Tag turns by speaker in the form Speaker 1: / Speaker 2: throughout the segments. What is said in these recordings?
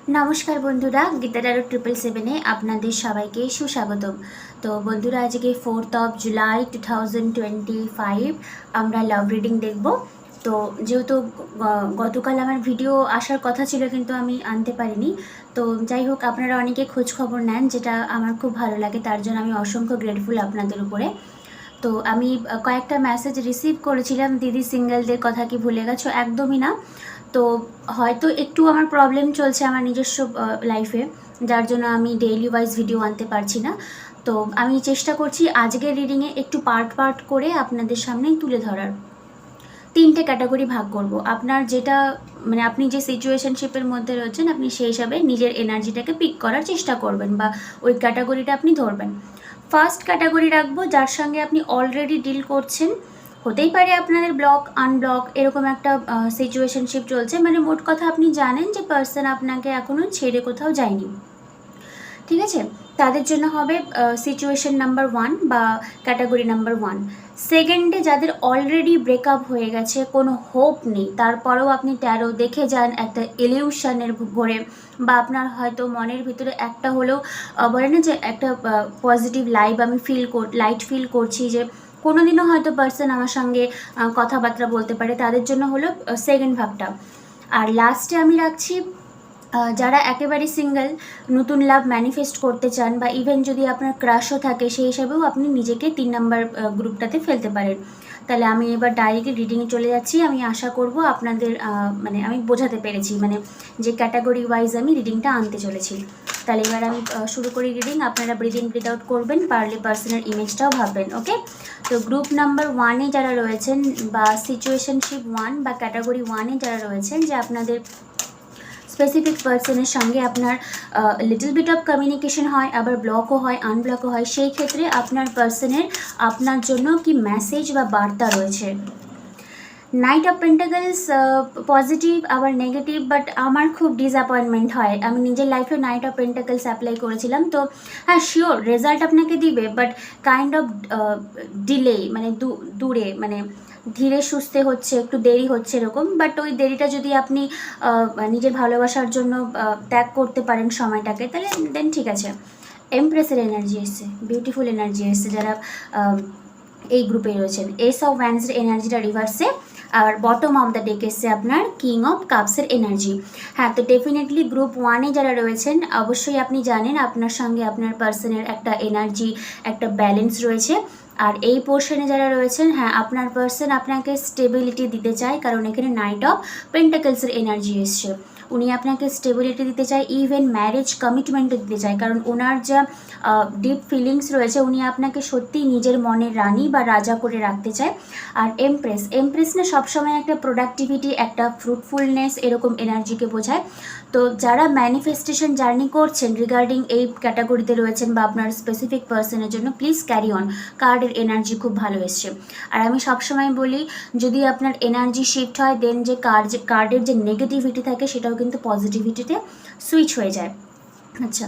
Speaker 1: নমস্কার বন্ধুরা, গীতাটারো 777-এ আপনাদের সবাইকে সুস্বাগতম। তো বন্ধুরা, আজকে 4 জুলাই 2025 আমরা লাভ রিডিং দেখব। তো যেহেতু গতকাল আমার ভিডিও আসার কথা ছিল কিন্তু আমি আনতে পারিনি, তো যাই হোক, আপনারা অনেকে খোঁজ খবর নেন, যেটা আমার খুব ভালো লাগে, তার জন্য আমি অসংখ্য গ্রেটফুল আপনাদের উপরে। তো আমি কয়েকটা মেসেজ রিসিভ করেছিলাম, দিদি সিঙ্গেলদের কথা কি ভুলে গেছো? একদমই না। তো হয়তো একটু আমার প্রবলেম চলছে আমার নিজস্ব লাইফে, যার জন্য আমি ডেইলি ওয়াইজ ভিডিও আনতে পারছি না। তো আমি চেষ্টা করছি আজকের রিডিংয়ে একটু পার্ট পার্ট করে আপনাদের সামনেই তুলে ধরার। 3টে ক্যাটাগরি ভাগ করব। আপনার যেটা মানে আপনি যে সিচুয়েশনশিপের মধ্যে রয়েছেন, আপনি সেই হিসাবে নিজের এনার্জিটাকে পিক করার চেষ্টা করবেন বা ওই ক্যাটাগরিটা আপনি ধরবেন। ফার্স্ট ক্যাটাগরি রাখবো যার সঙ্গে আপনি অলরেডি ডিল করছেন। হতেই পারে আপনাদের ব্লক আনব্লক এরকম একটা সিচুয়েশনশিপ চলছে, মানে মোট কথা আপনি জানেন যে পার্সন আপনাকে এখনও ছেড়ে কোথাও যায়নি, ঠিক আছে? তাদের জন্য হবে সিচুয়েশন নাম্বার 1 বা ক্যাটাগরি নাম্বার 1। সেকেন্ডে যাদের অলরেডি ব্রেকআপ হয়ে গেছে, কোনো হোপ নেই, তারপরেও আপনি ট্যারো দেখে যান একটা ইলিউশনের ভরে, বা আপনার হয়তো মনের ভিতরে একটা হলেও বলে না যে একটা পজিটিভ লাইট ফিল করছি, যে কোনোদিনও হয়তো পার্সন আমার সঙ্গে কথাবার্তা বলতে পারে, তাদের জন্য হলো সেকেন্ড ভাগটা। আর লাস্টে আমি রাখছি যারা একেবারে সিঙ্গেল, নতুন লাভ ম্যানিফেস্ট করতে চান, বা ইভেন যদি আপনার ক্রাশও থাকে, সেই হিসাবেও আপনি নিজেকে 3 নাম্বার গ্রুপটাতে ফেলতে পারেন। তাহলে আমি এবার ডাইরেক্ট রিডিংয়ে চলে যাচ্ছি। আমি আশা করব আপনাদের মানে আমি বোঝাতে পেরেছি, মানে যে ক্যাটাগরি ওয়াইজ আমি রিডিংটা আনতে চলেছি। তাহলে এবার আমি শুরু করি রিডিং। আপনারা ব্রিথ ইন ব্রিথ আউট করবেন, পারলে পার্সনের ইমেজটাও ভাববেন। ওকে, তো গ্রুপ নাম্বার 1-এ যারা রয়েছেন, বা সিচুয়েশনশিপ 1 বা ক্যাটাগরি 1-এ যারা রয়েছেন, যে আপনাদের স্পেসিফিক পার্সনের সঙ্গে আপনার লিটল বিট অফ কমিউনিকেশন হয়, আবার ব্লকও হয়, আনব্লকও হয়, সেই ক্ষেত্রে আপনার পার্সনের আপনার জন্য কি মেসেজ বা বার্তা রয়েছে। নাইট অফ পেন্টাকলস পজিটিভ, আবার নেগেটিভ, বাট আমার খুব ডিসঅ্যাপয়েন্টমেন্ট হয়। আমি নিজের লাইফে নাইট অফ পেন্টাকলস অ্যাপ্লাই করেছিলাম, তো হ্যাঁ শিওর রেজাল্ট আপনাকে দিবে, বাট কাইন্ড অফ ডিলে, মানে দূরে, মানে ধীরে সুস্থে হচ্ছে, একটু দেরি হচ্ছে এরকম। বাট ওই দেরিটা যদি আপনি নিজের ভালোবাসার জন্য ত্যাগ করতে পারেন সময়টাকে, তাহলে দেন ঠিক আছে। এমপ্রেসের এনার্জি এসছে, বিউটিফুল এনার্জি এসছে যারা এই গ্রুপে রয়েছেন। এস অফ ওয়ান্ডসের এনার্জিটা রিভার্সে, আর বটম অফ দ্য ডেক এসছে আপনার কিং অফ কাপসের এনার্জি। হ্যাঁ, তো ডেফিনেটলি গ্রুপ 1-এ যারা রয়েছেন, অবশ্যই আপনি জানেন আপনার সঙ্গে আপনার পার্সনের একটা এনার্জি, একটা ব্যালেন্স রয়েছে। আর এই পোর্শনে যারা রয়েছেন, হ্যাঁ আপনার পার্সন আপনাকে স্টেবিলিটি দিতে চায়, কারণ এখানে নাইট অফ পেন্টাকলসের এনার্জি এসছে। উনি আপনাকে স্টেবিলিটি দিতে চায়, ইভেন ম্যারেজ কমিটমেন্টও দিতে চায়, কারণ ওনার যা ডিপ ফিলিংস রয়েছে, উনি আপনাকে সত্যিই নিজের মনের রানী বা রাজা করে রাখতে চায়। আর এমপ্রেস না সবসময় একটা প্রোডাক্টিভিটি, একটা ফ্রুটফুলনেস এরকম এনার্জিকে বোঝায়। তো যারা ম্যানিফেস্টেশন জার্নি করছেন রিগার্ডিং এই ক্যাটাগরিতে রয়েছেন বা আপনার স্পেসিফিক পার্সনের জন্য, প্লিজ ক্যারি অন। কার্ডের এনার্জি খুব ভালো এসছে। আর আমি সবসময় বলি, যদি আপনার এনার্জি শিফট হয়, দেন যে কার্ডের যে নেগেটিভিটি থাকে সেটাও কিন্তু পজিটিভিটিতে সুইচ হয়ে যায়। আচ্ছা,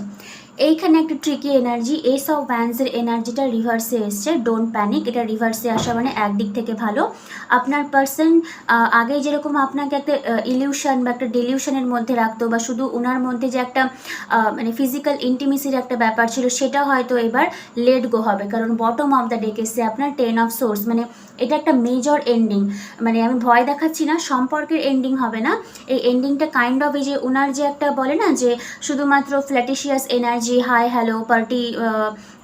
Speaker 1: এইখানে একটা ট্রিকি এনার্জি, এস অফ ওয়ান্ডসের এনার্জিটা রিভার্সে এসছে। ডোন্ট প্যানিক, এটা রিভার্সে আসা মানে একদিক থেকে ভালো। আপনার পার্সন আগে যেরকম আপনাকে একটা ইলিউশন বা একটা ডিলিউশনের মধ্যে রাখতো, বা শুধু ওনার মধ্যে যে একটা মানে ফিজিক্যাল ইন্টিমেসির একটা ব্যাপার ছিল, সেটা হয়তো এবার লেট গো হবে, কারণ বটম অফ দ্য ডেক এসছে আপনার 10 অফ সোর্স। মানে এটা একটা মেজর এন্ডিং, মানে আমি ভয় দেখাচ্ছি না, সম্পর্কের এন্ডিং হবে না। এই এন্ডিংটা কাইন্ড অফ এই যে ওনার যে একটা বলে না যে শুধুমাত্র ফ্ল্যাটিশিয়াস এনার্জি, হাই হ্যালো পার্টি,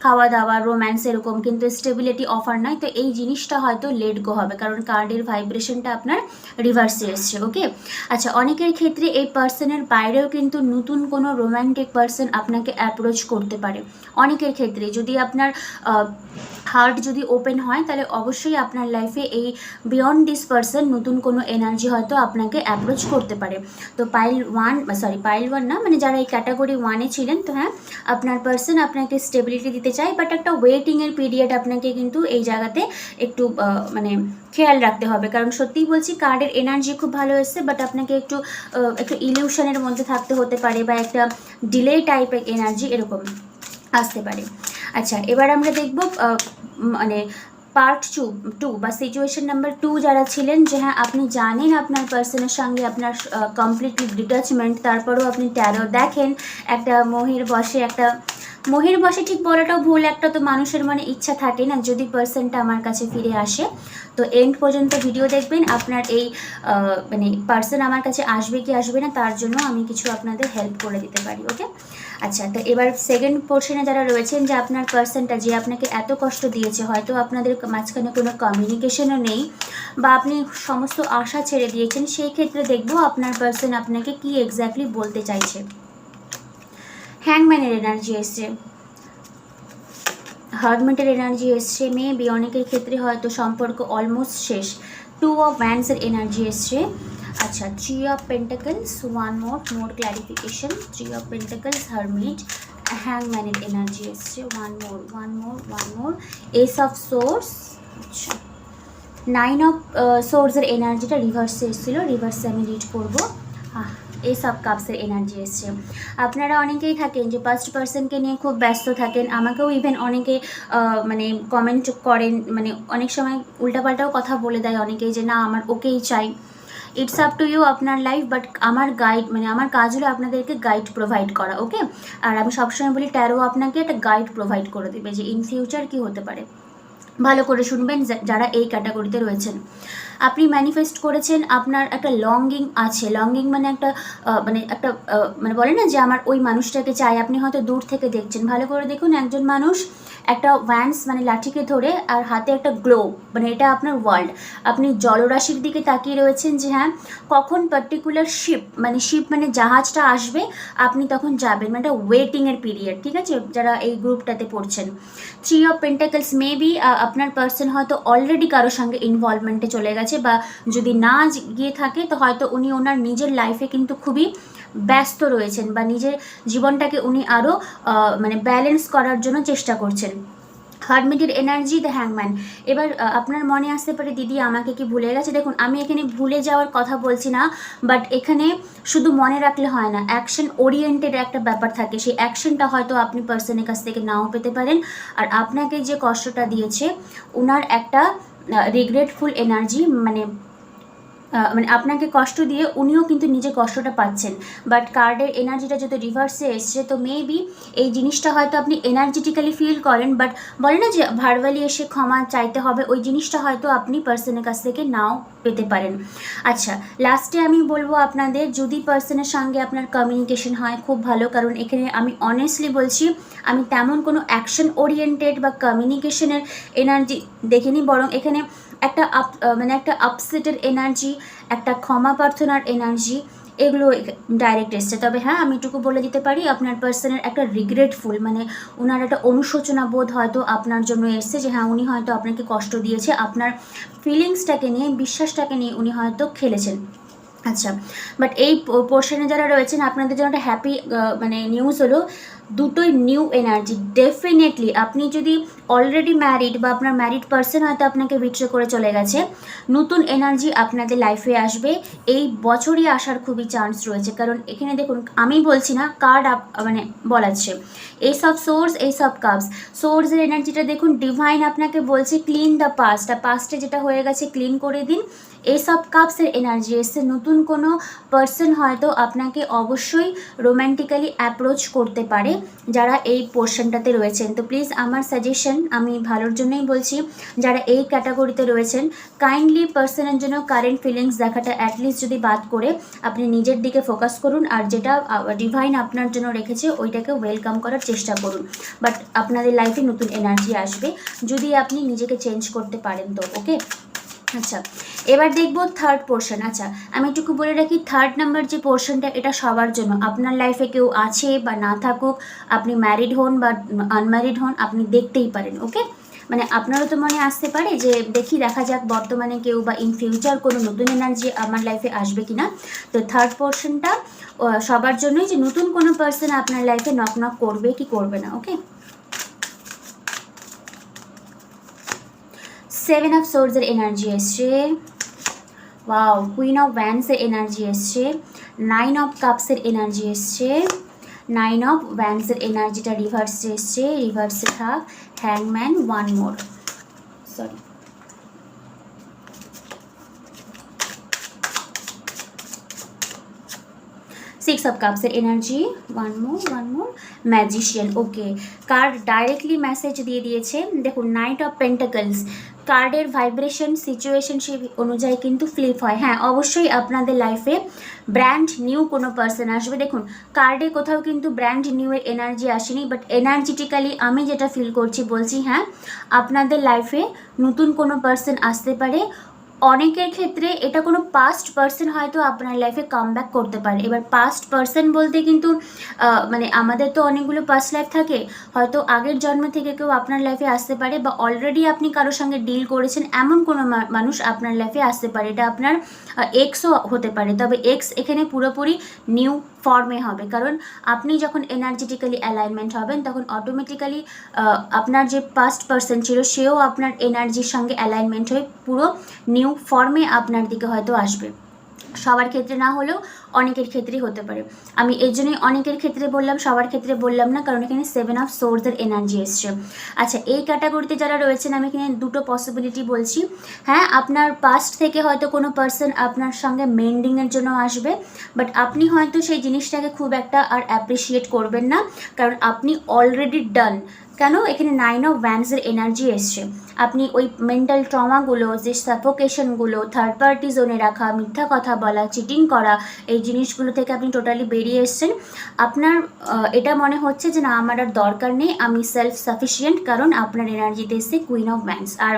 Speaker 1: খাওয়া দাওয়া, রোম্যান্স এরকম, কিন্তু স্টেবিলিটি অফার নয়। তো এই জিনিসটা হয়তো লেট গো হবে, কারণ কার্ডের ভাইব্রেশনটা আপনার রিভার্সে এসছে। ওকে, আচ্ছা, অনেকের ক্ষেত্রে এই পার্সনের বাইরেও কিন্তু নতুন কোনো রোম্যান্টিক পার্সন আপনাকে অ্যাপ্রোচ করতে পারে। অনেকের ক্ষেত্রে যদি আপনার হার্ট যদি ওপেন হয়, তাহলে অবশ্যই আপনার লাইফে এই বিয়ন্ড দিস পার্সন নতুন কোনো এনার্জি হয়তো আপনাকে অ্যাপ্রোচ করতে পারে। তো পাইল ওয়ান না, মানে যারা এই ক্যাটাগরি 1-এ ছিলেন, তো হ্যাঁ আপনার পার্সন আপনাকে স্টেবিলিটি দিতে চায়, বাট একটা ওয়েটিংয়ের পিরিয়ড আপনাকে কিন্তু এই জায়গাতে একটু মানে খেয়াল রাখতে হবে, কারণ সত্যিই বলছি কার্ডের এনার্জি খুব ভালো এসছে, বাট আপনাকে একটু ইলিউশনের মধ্যে থাকতে হতে পারে, বা একটা ডিলে টাইপের এনার্জি এরকম আসতে পারে। আচ্ছা, এবার আমরা দেখব মানে পার্ট টু বা সিচুয়েশন নাম্বার 2 যারা ছিলেন, যে হ্যাঁ আপনি জানেন আপনার পার্সনের সঙ্গে আপনার কমপ্লিটলি ডিট্যাচমেন্ট, তারপরেও আপনি ট্যারো দেখেন, একটা মোহের বশে ঠিক বলাটাও ভুল, একটা তো মানুষের মনে ইচ্ছা থাকে না যদি পার্সনটা আমার কাছে ফিরে আসে। তো এন্ড পর্যন্ত ভিডিও দেখবেন, আপনার এই মানে পার্সন আমার কাছে আসবে কি আসবে না তার জন্য আমি কিছু আপনাদের হেল্প করে দিতে পারি। ওকে, আচ্ছা, তো এবার সেকেন্ড পোর্শনে যারা রয়েছেন, যে আপনার পার্সনটা যে আপনাকে এত কষ্ট দিয়েছে, হয়তো আপনাদের মাঝখানে কোনো কমিউনিকেশনও নেই বা আপনি সমস্ত আশা ছেড়ে দিয়েছেন, সেই ক্ষেত্রে দেখবো আপনার পার্সন আপনাকে কি এক্স্যাক্টলি বলতে চাইছে। হ্যাংম্যানের এনার্জি এসছে, হার্ডমেন্টের এনার্জি এসছে, মেবি অনেকের ক্ষেত্রে হয়তো সম্পর্ক অলমোস্ট শেষ। 2 অফ ওয়ান্ডসের এনার্জি এসছে। আচ্ছা, 3 of pentacles, one more clarification, 3 of pentacles, hermit, হ্যাংম্যানের এনার্জি এসছে, one more, ace of swords. আচ্ছা, 9 অফ সোর্সের এনার্জিটা রিভার্সে এসেছিলো, রিভার্সে আমি রিড করবো। এস অফ কাপসের এনার্জি এসছে। আপনারা অনেকেই থাকেন যে ফার্স্ট পার্সনকে নিয়ে খুব ব্যস্ত থাকেন, আমাকেও ইভেন অনেকে মানে কমেন্ট করেন, মানে অনেক সময় উল্টাপাল্টাও কথা বলে দেয় অনেকেই, যে না আমার ওকেই চাই। ইটস আপ টু ইউ, আপনার লাইফ, বাট আমার গাইড, মানে আমার কাজ হলো আপনাদেরকে গাইড প্রোভাইড করা। ওকে, আর আমি সবসময় বলি ট্যারো আপনাকে একটা গাইড প্রোভাইড করে দেবে যে ইন ফিউচার কী হতে পারে। ভালো করে শুনবেন যারা এই ক্যাটাগরিতে রয়েছেন। আপনি ম্যানিফেস্ট করেছেন, আপনার একটা লঙ্গিং আছে, লঙ্গিং মানে একটা মানে বলে না যে আমার ওই মানুষটাকে চাই, আপনি হয়তো দূর থেকে দেখছেন। ভালো করে দেখুন, একজন মানুষ একটা ভ্যান্স মানে লাঠিকে ধরে আর হাতে একটা গ্লো, মানে এটা আপনার ওয়ার্ল্ড, আপনি জলরাশির দিকে তাকিয়ে রয়েছেন যে হ্যাঁ কখন পার্টিকুলার শিপ মানে জাহাজটা আসবে, আপনি তখন যাবেন, মানে একটা ওয়েটিংয়ের পিরিয়ড। ঠিক আছে, যারা এই গ্রুপটাতে পড়ছেন। 3 অফ পেন্টাকলস, মেবি আপনার পার্সন হয়তো অলরেডি কারোর সঙ্গে ইনভলভমেন্টে চলে গেছে, বা যদি না গিয়ে থাকে তো হয়তো উনি ওনার নিজের লাইফে কিন্তু খুবই ব্যস্ত রয়েছেন, বা নিজের জীবনটাকে উনি আরও মানে ব্যালেন্স করার জন্য চেষ্টা করছেন। হার্ডমিটের এনার্জি, দ্য হ্যাংম্যান। এবার আপনার মনে আসতে পারে দিদি আমাকে কি ভুলে গেছে। দেখুন, আমি এখানে ভুলে যাওয়ার কথা বলছি না, বাট এখানে শুধু মনে রাখলে হয় না, অ্যাকশন ওরিয়েন্টেড একটা ব্যাপার থাকে, সেই অ্যাকশনটা হয়তো আপনি পার্সনের কাছ থেকে নাও পেতে পারেন। আর আপনাকে যে কষ্টটা দিয়েছে ওনার একটা রিগ্রেটফুল এনার্জি, মানে আপনাকে কষ্ট দিয়ে উনিও কিন্তু নিজে কষ্টটা পাচ্ছেন। বাট কার্ডের এনার্জিটা যদি রিভার্সে এসছে, তো মেবি এই জিনিসটা হয়তো আপনি এনার্জেটিক্যালি ফিল করেন, বাট বলে না যে ভার্বালি এসে ক্ষমা চাইতে হবে, ওই জিনিসটা হয়তো আপনি পার্সনের কাছ থেকে নাও পেতে পারেন। আচ্ছা, লাস্টে আমি বলবো আপনাদের, যদি পার্সনের সঙ্গে আপনার কমিউনিকেশন হয় খুব ভালো, কারণ এখানে আমি অনেস্টলি বলছি আমি তেমন কোনো অ্যাকশন ওরিয়েন্টেড বা কমিউনিকেশনের এনার্জি দেখিনি, বরং এখানে একটা একটা আপসেটের এনার্জি, একটা ক্ষমা প্রার্থনার এনার্জি, এগুলো ডাইরেক্ট এসছে। তবে হ্যাঁ, আমি এটুকু বলে দিতে পারি আপনার পার্সনের একটা রিগ্রেটফুল, মানে ওনার একটা অনুশোচনা বোধ হয়তো আপনার জন্য এসছে, যে হ্যাঁ উনি হয়তো আপনাকে কষ্ট দিয়েছে, আপনার ফিলিংসটাকে নিয়ে, বিশ্বাসটাকে নিয়ে উনি হয়তো খেলেছেন। আচ্ছা, বাট এই পোর্শনে যারা রয়েছেন আপনাদের জন্য একটা হ্যাপি মানে নিউজ হলো, দুটোই নিউ এনার্জি। ডেফিনেটলি আপনি যদি অলরেডি ম্যারিড বা আপনার ম্যারিড পার্সন হয়তো আপনাকে বিট্রে করে চলে গেছে, নতুন এনার্জি আপনাদের লাইফে আসবে, এই বছরই আসার খুবই চান্স রয়েছে। কারণ এখানে দেখুন, আমি বলছি না, কার্ড মানে বলাচ্ছে ace of swords, ace of cups. সোর্সের এনার্জিটা দেখুন, ডিভাইন আপনাকে বলছে ক্লিন দ্য পাস্ট, আর পাস্টে যেটা হয়ে গেছে ক্লিন করে দিন। এস অফ কাপসের এনার্জি এসছে, নতুন কোনো পার্সন হয়তো আপনাকে অবশ্যই রোম্যান্টিক্যালি অ্যাপ্রোচ করতে পারে যারা এই পোর্শনটাতে রয়েছেন। তো প্লিজ আমার সাজেশন, আমি ভালোর জন্যই বলছি, যারা এই ক্যাটাগরিতে রয়েছেন কাইন্ডলি পার্সনের জন্য কারেন্ট ফিলিংস দেখাটা অ্যাটলিস্ট যদি বাদ করে আপনি নিজের দিকে ফোকাস করুন, আর যেটা ডিভাইন আপনার জন্য রেখেছে ওইটাকে ওয়েলকাম করার চেষ্টা করুন। বাট আপনাদের লাইফে নতুন এনার্জি আসবে যদি আপনি নিজেকে চেঞ্জ করতে পারেন তো। ওকে, আচ্ছা, এবার দেখবো থার্ড পোর্শন। আচ্ছা, আমি একটু বলে রাখি, থার্ড নাম্বার যে পোর্শনটা এটা সবার জন্য। আপনার লাইফে কেউ আছে বা না থাকুক, আপনি ম্যারিড হন বা আনম্যারিড হন, আপনি দেখতেই পারেন। ওকে, মানে আপনারও তো মনে আসতে পারে যে দেখা যাক বর্তমানে কেউ বা ইন ফিউচার কোনো নতুন এনার্জি আমার লাইফে আসবে কিনা। তো থার্ড পোর্শনটা সবার জন্যই, যে নতুন কোনো পার্সন আপনার লাইফে নক নক করবে কি করবে না। ওকে, 7 অফ সোর্সের এনার্জি এসছে, ওয়াও, কুইন অফ ওয়ান্ডসের এনার্জি এসছে, 9 অফ কাপসের এনার্জি এসছে, 9 অফ ওয়ান্ডসের এনার্জিটা রিভার্সে এসছে, রিভার্সে থাক, হ্যাংম্যান, one more. Sorry. Six of কাপসের এনার্জি, one more magician. Okay, card directly message দিয়ে দিয়েছে। দেখুন, নাইট অফ পেন্টাকলস, কার্ডের ভাইব্রেশন সিচুয়েশনশিপ অনুযায়ী কিন্তু ফ্লিপ হয়। হ্যাঁ, অবশ্যই আপনাদের লাইফে ব্র্যান্ড নিউ কোনো পার্সন আসবে। দেখুন, কার্ডে কোথাও কিন্তু ব্র্যান্ড নিউ এর এনার্জি আসেনি, বাট এনার্জিটিক্যালি আমি যেটা ফিল করছি, বলছি হ্যাঁ আপনাদের লাইফে নতুন কোনো পার্সন আসতে পারে। অনেকের ক্ষেত্রে এটা কোনো পাস্ট পার্সন হয়তো আপনার লাইফে কামব্যাক করতে পারে। এবার পাস্ট পার্সন বলতে কিন্তু মানে আমাদের তো অনেকগুলো পাস্ট লাইফ থাকে, হয়তো আগের জন্ম থেকে কেউ আপনার লাইফে আসতে পারে, বা অলরেডি আপনি কারোর সঙ্গে ডিল করেছেন এমন কোনো মানুষ আপনার লাইফে আসতে পারে। এটা আপনার এক্সও হতে পারে, তবে এক্স এখানে পুরোপুরি নিউ ফর্মে হবে, কারণ আপনি যখন এনার্জেটিক্যালি অ্যালাইনমেন্ট হবেন তখন অটোমেটিক্যালি আপনার যে পাস্ট পার্সন ছিল সেও আপনার এনার্জির সঙ্গে অ্যালাইনমেন্ট হয়ে পুরো নিউ ফর্মে আপনার দিকে হয়তো আসবে। সবার ক্ষেত্রে না হলেও অনেকের ক্ষেত্রেই হতে পারে। আমি এই জন্যই অনেকের ক্ষেত্রে বললাম, সবার ক্ষেত্রে বললাম না, কারণ এখানে 7 অফ সোর্সের এনার্জি এসছে। আচ্ছা, এই ক্যাটাগরিতে যারা রয়েছেন আমি এখানে দুটো পসিবিলিটি বলছি। হ্যাঁ, আপনার পাস্ট থেকে হয়তো কোনো পার্সন আপনার সঙ্গে মেন্ডিংয়ের জন্য আসবে, বাট আপনি হয়তো সেই জিনিসটাকে খুব একটা আর অ্যাপ্রিসিয়েট করবেন না, কারণ আপনি অলরেডি ডান। কেন? এখানে 9 অফ ওয়ান্ডসের এনার্জি এসছে। আপনি ওই মেন্টাল ট্রমাগুলো, যে সাফোকেশনগুলো, থার্ড পার্টি জোনে রাখা, মিথ্যা কথা বলা, চিটিং করা, এই জিনিসগুলো থেকে আপনি টোটালি বেরিয়ে এসছেন। আপনার এটা মনে হচ্ছে যে না, আমার আর দরকার নেই, আমি সেলফ সাফিসিয়েন্ট, কারণ আপনার এনার্জিতে এসছে কুইন অফ ওয়ান্ডস। আর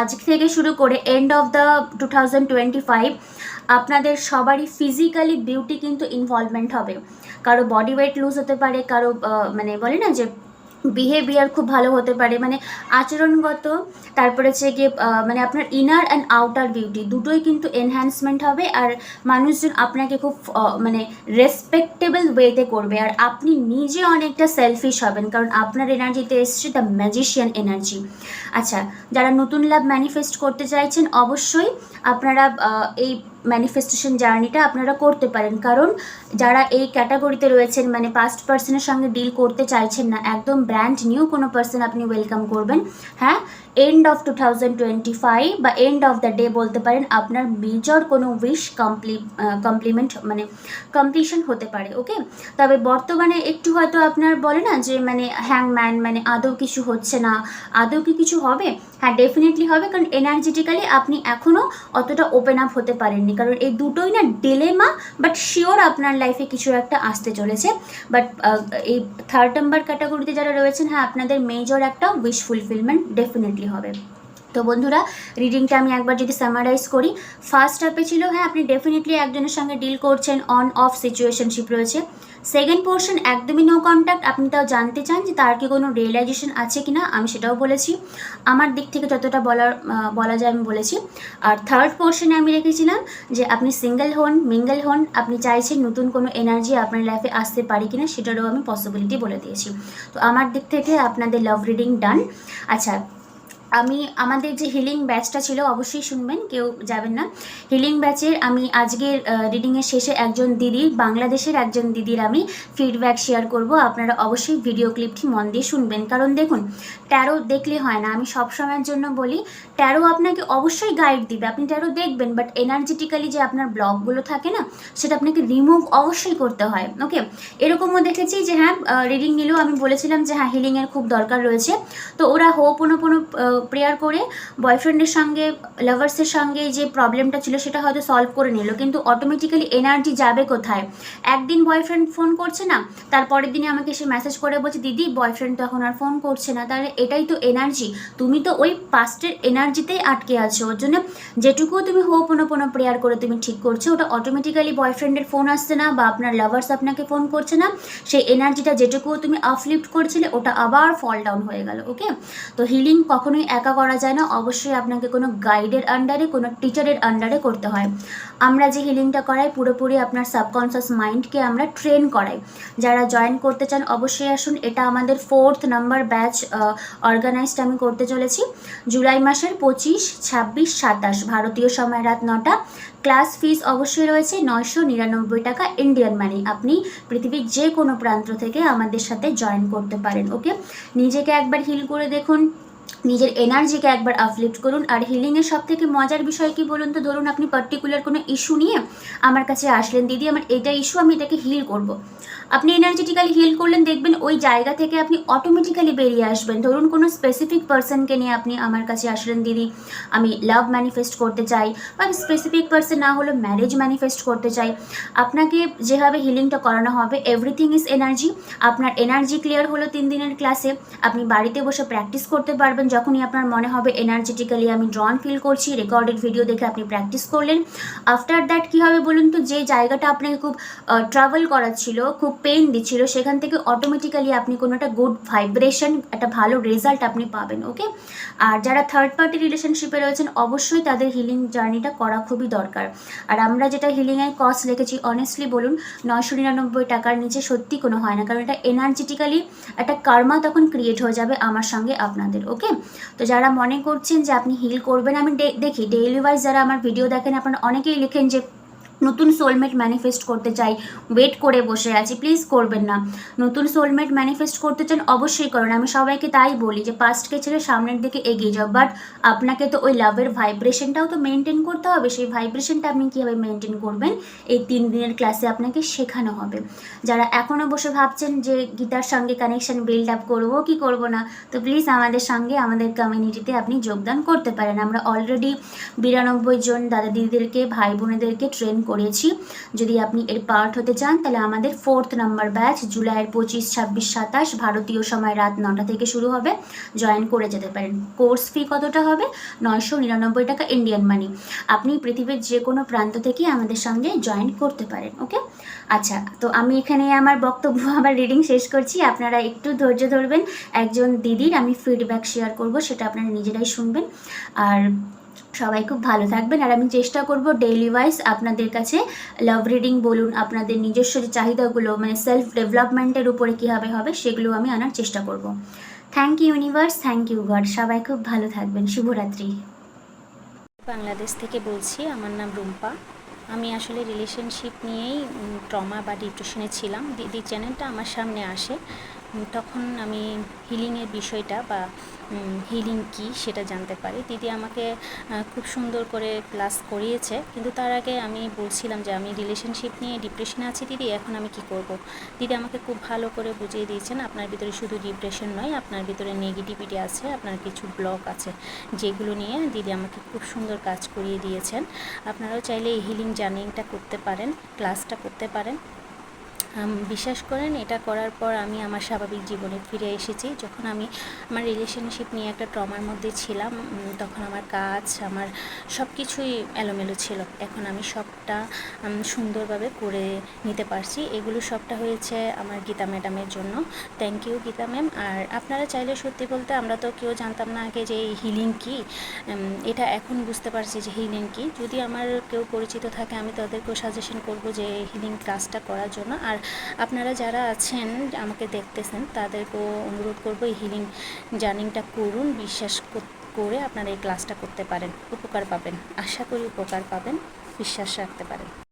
Speaker 1: আজ থেকে শুরু করে এন্ড অফ দ্য 2025 আপনাদের সবারই ফিজিক্যালি বিউটি কিন্তু ইনভলভমেন্ট হবে। কারো বডি ওয়েট লুজ হতে পারে, কারো মানে বলে না যে বিহেভিয়ার খুব ভালো হতে পারে, মানে আচরণগত, তারপরে হচ্ছে গিয়ে মানে আপনার ইনার অ্যান্ড আউটার বিউটি দুটোই কিন্তু এনহ্যান্সমেন্ট হবে। আর মানুষজন আপনাকে খুব মানে রেসপেক্টেবল ওয়েতে করবে, আর আপনি নিজে অনেকটা সেলফিশ হবেন, কারণ আপনার এনার্জিতে এসছে দ্য ম্যাজিশিয়ান এনার্জি। আচ্ছা, যারা নতুন লাভ ম্যানিফেস্ট করতে চাইছেন অবশ্যই আপনারা এই ম্যানিফেস্টেশন জার্নিটা আপনারা করতে পারেন, কারণ যারা এই ক্যাটাগরিতে রয়েছেন, মানে পাস্ট পার্সনের সঙ্গে ডিল করতে চাইছেন না, একদম ব্র্যান্ড নিউ কোনো পার্সন আপনি ওয়েলকাম করবেন। হ্যাঁ, এন্ড অফ 2025 বা এন্ড অফ দ্য ডে বলতে পারেন, আপনার মেজর কোনো উইশ কমপ্লিমেন্ট মানে কমপ্লিশন হতে পারে। ওকে, তবে বর্তমানে একটু হয়তো আপনার বলে না যে মানে হ্যাংম্যান, মানে আদৌ কিছু হচ্ছে না, আদৌ কি কিছু হবে? হ্যাঁ, ডেফিনেটলি হবে, কারণ এনার্জেটিক্যালি আপনি এখনও অতটা ওপেন আপ হতে পারেননি, কারণ এই দুটোই না ডিলেমা, বাট শিওর আপনার লাইফে কিছু একটা আসতে চলেছে। বাট এই থার্ড নাম্বার ক্যাটাগরিতে যারা রয়েছেন, হ্যাঁ আপনাদের মেজর একটা উইশ ফুলফিলমেন্ট ডেফিনেটলি হবে। তো বন্ধুরা, রিডিংটা আমি একবার যদি সামারাইজ করি, ফার্স্ট হাফে ছিল হ্যাঁ আপনি ডেফিনেটলি একজনের সঙ্গে ডিল করছেন, অন অফ সিচুয়েশনশিপ রয়েছে। সেকেন্ড পোর্শন একদমই নো কন্ট্যাক্ট, আপনি তাও জানতে চান যে তার কি কোনো রিয়েলাইজেশন আছে কিনা, আমি সেটাও বলেছি, আমার দিক থেকে যতটা বলা যায় আমি বলেছি। আর থার্ড পোর্শনে আমি রেখেছিলাম যে আপনি সিঙ্গেল হন, মিঙ্গেল হন, আপনি চাইছেন নতুন কোনো এনার্জি আপনার লাইফে আসতে পারে কিনা, সেটারও আমি পসিবিলিটি বলে দিয়েছি। তো আমার দিক থেকে আপনাদের লাভ রিডিং ডান। আচ্ছা, আমাদের যে হিলিং ব্যাচটা ছিল অবশ্যই শুনবেন, কেউ যাবেন না। হিলিং ব্যাচের আমি আজকের রিডিংয়ের শেষে একজন দিদির, বাংলাদেশের একজন দিদির আমি ফিডব্যাক শেয়ার করব, আপনারা অবশ্যই ভিডিও ক্লিপটি মন দিয়ে শুনবেন। কারণ দেখুন, ট্যারো দেখলে হয় না, আমি সবসময়ের জন্য বলি ট্যারো আপনাকে অবশ্যই গাইড দিবে, আপনি ট্যারো দেখবেন, বাট এনার্জেটিক্যালি যে আপনার ব্লকগুলো থাকে না, সেটা আপনাকে রিমুভ অবশ্যই করতে হয়। ওকে, এরকমও দেখেছি যে হ্যাঁ রিডিং নিলেও আমি বলেছিলাম যে হ্যাঁ হিলিংয়ের খুব দরকার রয়েছে, তো ওরা হোপোনোপোনো প্রেয়ার করে বয়ফ্রেন্ডের সঙ্গে, লাভার্সের সঙ্গে যে প্রবলেমটা ছিল সেটা হয়তো সলভ করে নিল, কিন্তু অটোমেটিক্যালি এনার্জি যাবে কোথায়? একদিন বয়ফ্রেন্ড ফোন করছে না, তারপরের দিনে আমাকে সে মেসেজ করে বলছে দিদি বয়ফ্রেন্ড তো এখন আর ফোন করছে না, তাহলে এটাই তো এনার্জি, তুমি তো ওই পাস্টের এনার্জিতেই আটকে আছো। ওর জন্য যেটুকুও তুমি হোপোনোপোনো প্রেয়ার করে তুমি ঠিক করছো, ওটা অটোমেটিক্যালি বয়ফ্রেন্ডের ফোন আসছে না বা আপনার লাভার্স আপনাকে ফোন করছে না, সেই এনার্জিটা যেটুকুও তুমি আপলিফট করছিলে ওটা আবার ফল ডাউন হয়ে গেল। ওকে, তো হিলিং কখনোই একা করা যায় না, অবশ্যই আপনাকে কোনো গাইডের আন্ডারে, কোনো টিচারের আন্ডারে করতে হয়। আমরা যে হিলিংটা করাই পুরোপুরি আপনার সাবকনসিয়াস মাইন্ডকে আমরা ট্রেন করাই। যারা জয়েন করতে চান অবশ্যই আসুন, এটা আমাদের 4th নাম্বার ব্যাচ অর্গানাইজড আমি করতে চলেছি জুলাই মাসের 25, 26, 27 ভারতীয় সময় রাত 9টা। ক্লাস ফিস অবশ্যই রয়েছে 999 টাকা ইন্ডিয়ান মানি। আপনি পৃথিবীর যে কোনো প্রান্ত থেকে আমাদের সাথে জয়েন করতে পারেন। ওকে, নিজেকে একবার হিল করে দেখুন, নিজের এনার্জিকে একবার আপলিফ্ট করুন। আর হিলিংয়ের সব থেকে মজার বিষয় কি বলুন তো, ধরুন আপনি পার্টিকুলার কোনো ইস্যু নিয়ে আমার কাছে আসলেন, দিদি আমার এটা ইস্যু, আমি এটাকে হিল করব। আপনি এনার্জেটিক্যালি হিল করলেন, দেখবেন ওই জায়গা থেকে আপনি অটোমেটিক্যালি বেরিয়ে আসবেন। ধরুন কোনো স্পেসিফিক পার্সনকে নিয়ে আপনি আমার কাছে আসলেন, দিদি আমি লাভ ম্যানিফেস্ট করতে চাই, বা স্পেসিফিক পার্সন না হলে ম্যারেজ ম্যানিফেস্ট করতে চাই। আপনাকে যেভাবে হিলিংটা করানো হবে, এভরিথিং ইজ এনার্জি। আপনার এনার্জি ক্লিয়ার হলো 3 দিনের ক্লাসে। আপনি বাড়িতে বসে প্র্যাকটিস করতে পারবেন। যখনই আপনার মনে হবে এনার্জেটিক্যালি আমি ড্রন ফিল করছি, রেকর্ডেড ভিডিও দেখে আপনি প্র্যাকটিস করলেন। আফটার দ্যাট কী হবে বলুন তো, যে জায়গাটা আপনাকে খুব ট্রাভেল করাচ্ছিল, খুব পেইন দিচ্ছিল, সেখান থেকে অটোমেটিক্যালি আপনি কোনো একটা গুড ভাইব্রেশন, একটা ভালো রেজাল্ট আপনি পাবেন। ওকে, আর যারা থার্ড পার্টি রিলেশনশিপে রয়েছেন, অবশ্যই তাদের হিলিং জার্নিটা করা খুবই দরকার। আর আমরা যেটা হিলিংয়ের কস্ট লিখেছি, অনেস্টলি বলুন 999 টাকার নিচে সত্যি কোনো হয় না, কারণ এটা এনার্জেটিক্যালি একটা কার্মা তখন ক্রিয়েট হয়ে যাবে আমার সঙ্গে আপনাদের। ওকে, তো যারা মনে করছেন যে আপনি হিল করবেন, আমি দেখি ডেইলি ওয়াইজ যারা আমার ভিডিও দেখেন, আপনারা অনেকেই লিখেন যে নতুন সোলমেট ম্যানিফেস্ট করতে চাই, ওয়েট করে বসে আছি। প্লিজ করবেন না। নতুন সোলমেট ম্যানিফেস্ট করতে চান, অবশ্যই করুন। আমি সবাইকে তাই বলি যে পাস্টকে ছেড়ে সামনের দিকে এগিয়ে যাও, বাট আপনাকে তো ওই লাভের ভাইব্রেশনটাও তো মেনটেন করতে হবে। সেই ভাইব্রেশনটা আপনি কীভাবে মেনটেন করবেন, এই 3 দিনের ক্লাসে আপনাকে শেখানো হবে। যারা এখনও বসে ভাবছেন যে গীতার সঙ্গে কানেকশন বিল্ড আপ করবো কি করবো না, তো প্লিজ আমাদের সঙ্গে, আমাদের কমিউনিটিতে আপনি যোগদান করতে পারেন। আমরা অলরেডি 92 জন দাদা দিদিদেরকে, ভাই বোনেদেরকে ট্রেন করেছি। যদি আপনি এর পার্ট হতে চান, তাহলে আমাদের 4th নাম্বার ব্যাচ জুলাইয়ের 25, 26, 27 ভারতীয় সময় রাত 9টা থেকে শুরু হবে। জয়েন করে যেতে পারেন। কোর্স ফি কতটা হবে? 999 টাকা ইন্ডিয়ান মানি। আপনি পৃথিবীর যে কোনো প্রান্ত থেকে আমাদের সঙ্গে জয়েন করতে পারেন। ওকে, আচ্ছা, তো আমি এখানে আমার বক্তব্য আবার রিডিং শেষ করছি। আপনারা একটু ধৈর্য ধরবেন। একজন দিদির আমি ফিডব্যাক শেয়ার করব, সেটা আপনারা নিজেরাই শুনবেন। আর সবাই খুব ভালো থাকবেন। আর আমি চেষ্টা করব ডেইলি ওয়াইজ আপনাদের কাছে লাভ রিডিং বলুন, আপনাদের নিজস্ব যে চাহিদাগুলো, মানে সেলফ ডেভেলপমেন্টের উপরে কীভাবে হবে, সেগুলো আমি আনার চেষ্টা করব। Thank you universe, thank you God. সবাই খুব ভালো থাকবেন। শুভরাত্রি।
Speaker 2: বাংলাদেশ থেকে বলছি, আমার নাম রুম্পা। আমি আসলে রিলেশনশিপ নিয়েই ট্রমা বা ডিপ্রেশনে ছিলাম। দিদির চ্যানেলটা আমার সামনে আসে, তখন আমি হিলিংয়ের বিষয়টা বা হিলিং কি সেটা জানতে পারি। দিদি আমাকে খুব সুন্দর করে ক্লাস করিয়েছে, কিন্তু তার আগে আমি বলছিলাম যে আমি রিলেশনশিপ নিয়ে ডিপ্রেশনে আছি দিদি, এখন আমি কি করব। দিদি আমাকে খুব ভালো করে বুঝিয়ে দিয়েছেন, আপনার ভিতরে শুধু ডিপ্রেশন নয়, আপনার ভিতরে নেগেটিভিটি আছে, আপনার কিছু ব্লক আছে, যেগুলো নিয়ে দিদি আমাকে খুব সুন্দর কাজ করিয়ে দিয়েছেন। আপনারাও চাইলে এই হিলিং জার্নিটা করতে পারেন, ক্লাসটা করতে পারেন। বিশ্বাস করেন, এটা করার পর আমি আমার স্বাভাবিক জীবনে ফিরে এসেছি। যখন আমি আমার রিলেশনশিপ নিয়ে একটা ট্রমার মধ্যে ছিলাম, তখন আমার কাজ, আমার সব কিছুই এলোমেলো ছিল। এখন আমি সবটা সুন্দরভাবে করে নিতে পারছি। এগুলো সবটা হয়েছে আমার গীতা ম্যাডামের জন্য। Thank you Geeta ma'am. আর আপনারা চাইলে, সত্যি বলতে আমরা তো কেউ জানতাম না আগে যে এই হিলিং কী, এটা এখন বুঝতে পারছি যে হিলিং কী। যদি আমার কেউ পরিচিত থাকে, আমি তাদেরকেও সাজেশন করব যে হিলিং ক্লাসটা করার জন্য। আর আপনারা যারা আছেন আমাকে দেখতেছেন, তাদেরকেও অনুরোধ করব এই হিলিং জার্নিটা করুন। বিশ্বাস করে আপনারা এই ক্লাসটা করতে পারেন, উপকার পাবেন। আশা করি উপকার পাবেন, বিশ্বাস রাখতে পারেন।